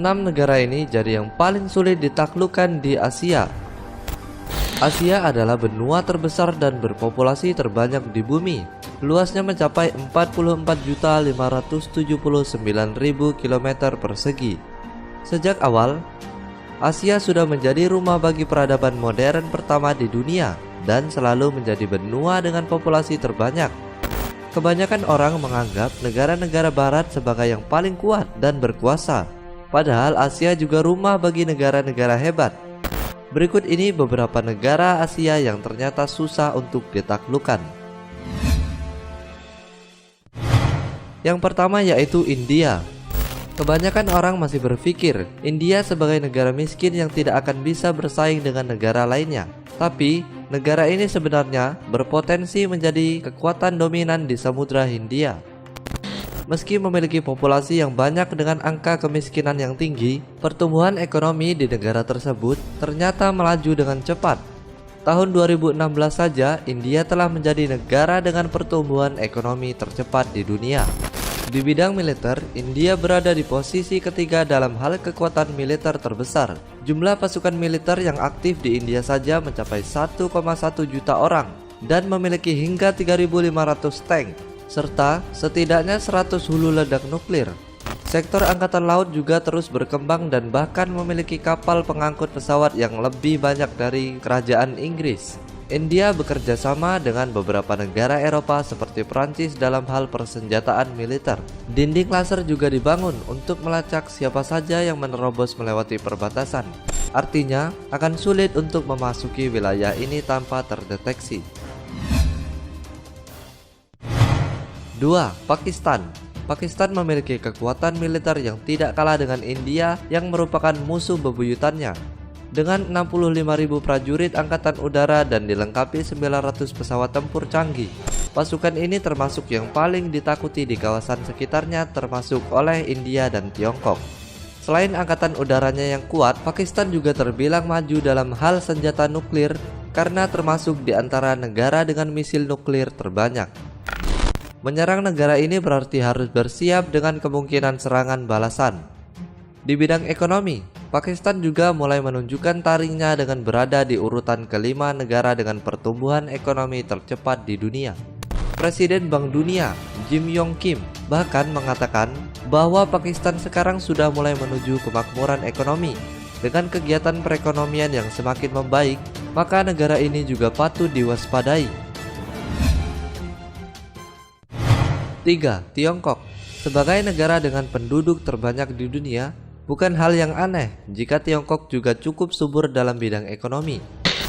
6 negara ini jadi yang paling sulit ditaklukkan di Asia. Asia adalah benua terbesar dan berpopulasi terbanyak di bumi. Luasnya mencapai 44.579.000 km persegi. Sejak awal, Asia sudah menjadi rumah bagi peradaban modern pertama di dunia dan selalu menjadi benua dengan populasi terbanyak. Kebanyakan orang menganggap negara-negara barat sebagai yang paling kuat dan berkuasa. Padahal Asia juga rumah bagi negara-negara hebat. Berikut ini beberapa negara Asia yang ternyata susah untuk ditaklukkan. Yang pertama yaitu India. Kebanyakan orang masih berpikir India sebagai negara miskin yang tidak akan bisa bersaing dengan negara lainnya. Tapi, negara ini sebenarnya berpotensi menjadi kekuatan dominan di Samudra Hindia. Meski memiliki populasi yang banyak dengan angka kemiskinan yang tinggi, pertumbuhan ekonomi di negara tersebut ternyata melaju dengan cepat. Tahun 2016 saja, India telah menjadi negara dengan pertumbuhan ekonomi tercepat di dunia. Di bidang militer, India berada di posisi ketiga dalam hal kekuatan militer terbesar. Jumlah pasukan militer yang aktif di India saja mencapai 1,1 juta orang dan memiliki hingga 3.500 tank, serta setidaknya 100 hulu ledak nuklir. Sektor angkatan laut juga terus berkembang dan bahkan memiliki kapal pengangkut pesawat yang lebih banyak dari kerajaan Inggris. India bekerja sama dengan beberapa negara Eropa seperti Prancis dalam hal persenjataan militer. Dinding laser juga dibangun untuk melacak siapa saja yang menerobos melewati perbatasan. Artinya, akan sulit untuk memasuki wilayah ini tanpa terdeteksi. 2. Pakistan. Pakistan memiliki kekuatan militer yang tidak kalah dengan India yang merupakan musuh bebuyutannya. Dengan 65.000 prajurit angkatan udara dan dilengkapi 900 pesawat tempur canggih, pasukan ini termasuk yang paling ditakuti di kawasan sekitarnya termasuk oleh India dan Tiongkok. Selain angkatan udaranya yang kuat, Pakistan juga terbilang maju dalam hal senjata nuklir karena termasuk di antara negara dengan misil nuklir terbanyak. Menyerang negara ini berarti harus bersiap dengan kemungkinan serangan balasan. Di bidang ekonomi, Pakistan juga mulai menunjukkan taringnya dengan berada di urutan kelima negara dengan pertumbuhan ekonomi tercepat di dunia. Presiden Bank Dunia, Jim Yong Kim, bahkan mengatakan bahwa Pakistan sekarang sudah mulai menuju kemakmuran ekonomi. Dengan kegiatan perekonomian yang semakin membaik, maka negara ini juga patut diwaspadai. 3. Tiongkok. Sebagai negara dengan penduduk terbanyak di dunia, bukan hal yang aneh jika Tiongkok juga cukup subur dalam bidang ekonomi.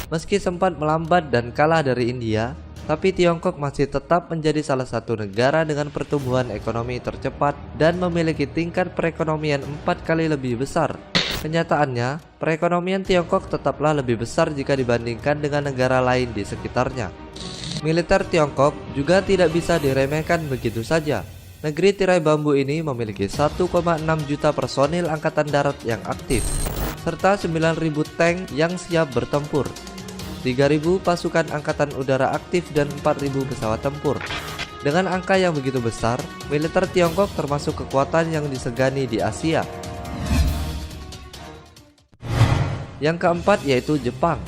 Meski sempat melambat dan kalah dari India, tapi Tiongkok masih tetap menjadi salah satu negara dengan pertumbuhan ekonomi tercepat dan memiliki tingkat perekonomian 4 kali lebih besar. Kenyataannya, perekonomian Tiongkok tetaplah lebih besar jika dibandingkan dengan negara lain di sekitarnya. Militer Tiongkok juga tidak bisa diremehkan begitu saja. Negeri tirai bambu ini memiliki 1,6 juta personil angkatan darat yang aktif, serta 9.000 tank yang siap bertempur, 3.000 pasukan angkatan udara aktif dan 4.000 pesawat tempur. Dengan angka yang begitu besar, militer Tiongkok termasuk kekuatan yang disegani di Asia. Yang keempat yaitu Jepang.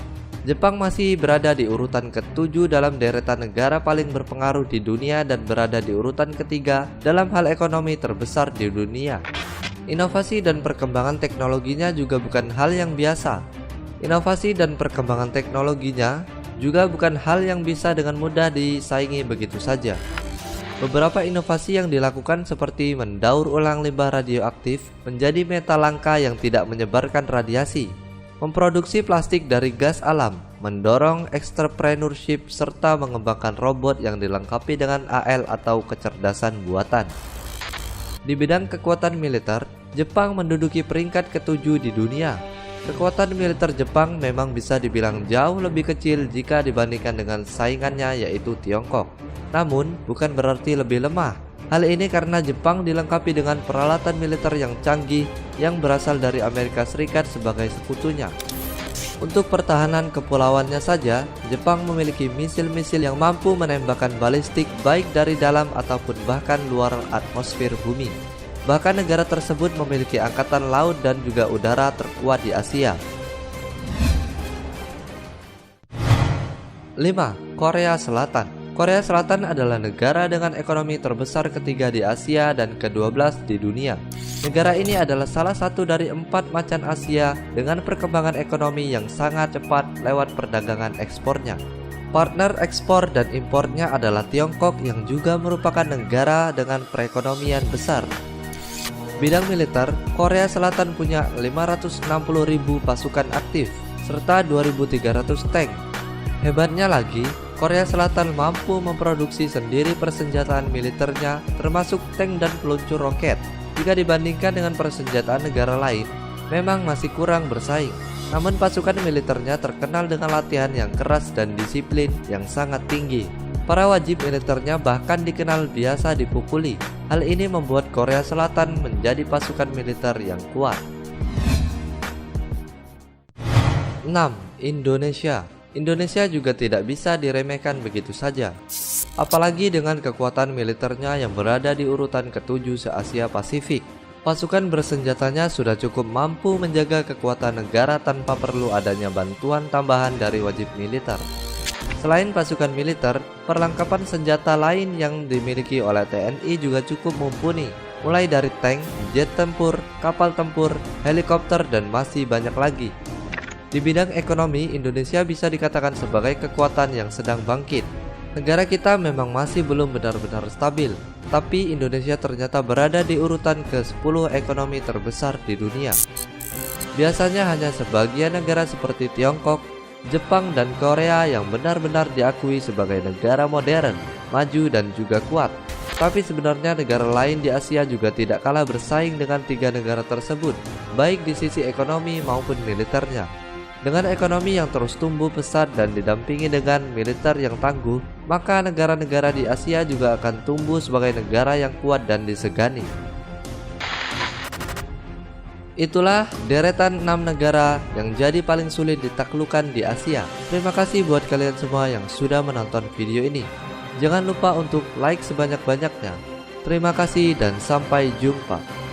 Jepang masih berada di urutan ke-7 dalam deretan negara paling berpengaruh di dunia dan berada di urutan ketiga dalam hal ekonomi terbesar di dunia. Inovasi dan perkembangan teknologinya juga bukan hal yang biasa. Inovasi dan perkembangan teknologinya juga bukan hal yang bisa dengan mudah disaingi begitu saja. Beberapa inovasi yang dilakukan seperti mendaur ulang limbah radioaktif menjadi metal langka yang tidak menyebarkan radiasi, memproduksi plastik dari gas alam, mendorong entrepreneurship, serta mengembangkan robot yang dilengkapi dengan AL atau kecerdasan buatan. Di bidang kekuatan militer, Jepang menduduki peringkat ke-7 di dunia. Kekuatan militer Jepang memang bisa dibilang jauh lebih kecil jika dibandingkan dengan saingannya yaitu Tiongkok. Namun, bukan berarti lebih lemah. Hal ini karena Jepang dilengkapi dengan peralatan militer yang canggih yang berasal dari Amerika Serikat sebagai sekutunya. Untuk pertahanan kepulauannya saja, Jepang memiliki misil-misil yang mampu menembakkan balistik baik dari dalam ataupun bahkan luar atmosfer bumi. Bahkan negara tersebut memiliki angkatan laut dan juga udara terkuat di Asia. 5. Korea Selatan. Korea Selatan adalah negara dengan ekonomi terbesar ketiga di Asia dan ke-12 di dunia. Negara ini adalah salah satu dari 4 macan Asia dengan perkembangan ekonomi yang sangat cepat lewat perdagangan ekspornya. Partner ekspor dan impornya adalah Tiongkok yang juga merupakan negara dengan perekonomian besar. Bidang militer, Korea Selatan punya 560.000 pasukan aktif serta 2.300 tank. Hebatnya lagi, Korea Selatan mampu memproduksi sendiri persenjataan militernya termasuk tank dan peluncur roket. Jika dibandingkan dengan persenjataan negara lain, memang masih kurang bersaing. Namun pasukan militernya terkenal dengan latihan yang keras dan disiplin yang sangat tinggi. Para wajib militernya bahkan dikenal biasa dipukuli. Hal ini membuat Korea Selatan menjadi pasukan militer yang kuat. 6. Indonesia. Indonesia juga tidak bisa diremehkan begitu saja. Apalagi dengan kekuatan militernya yang berada di urutan ke-7 se-Asia Pasifik. Pasukan bersenjatanya sudah cukup mampu menjaga kekuatan negara tanpa perlu adanya bantuan tambahan dari wajib militer. Selain pasukan militer, perlengkapan senjata lain yang dimiliki oleh TNI juga cukup mumpuni, mulai dari tank, jet tempur, kapal tempur, helikopter, dan masih banyak lagi. Di bidang ekonomi, Indonesia bisa dikatakan sebagai kekuatan yang sedang bangkit. Negara kita memang masih belum benar-benar stabil, tapi Indonesia ternyata berada di urutan ke-10 ekonomi terbesar di dunia. Biasanya hanya sebagian negara seperti Tiongkok, Jepang, dan Korea yang benar-benar diakui sebagai negara modern, maju, dan juga kuat. Tapi sebenarnya negara lain di Asia juga tidak kalah bersaing dengan 3 negara tersebut, baik di sisi ekonomi maupun militernya. Dengan ekonomi yang terus tumbuh pesat dan didampingi dengan militer yang tangguh, maka negara-negara di Asia juga akan tumbuh sebagai negara yang kuat dan disegani. Itulah deretan 6 negara yang jadi paling sulit ditaklukkan di Asia. Terima kasih buat kalian semua yang sudah menonton video ini. Jangan lupa untuk like sebanyak-banyaknya. Terima kasih dan sampai jumpa.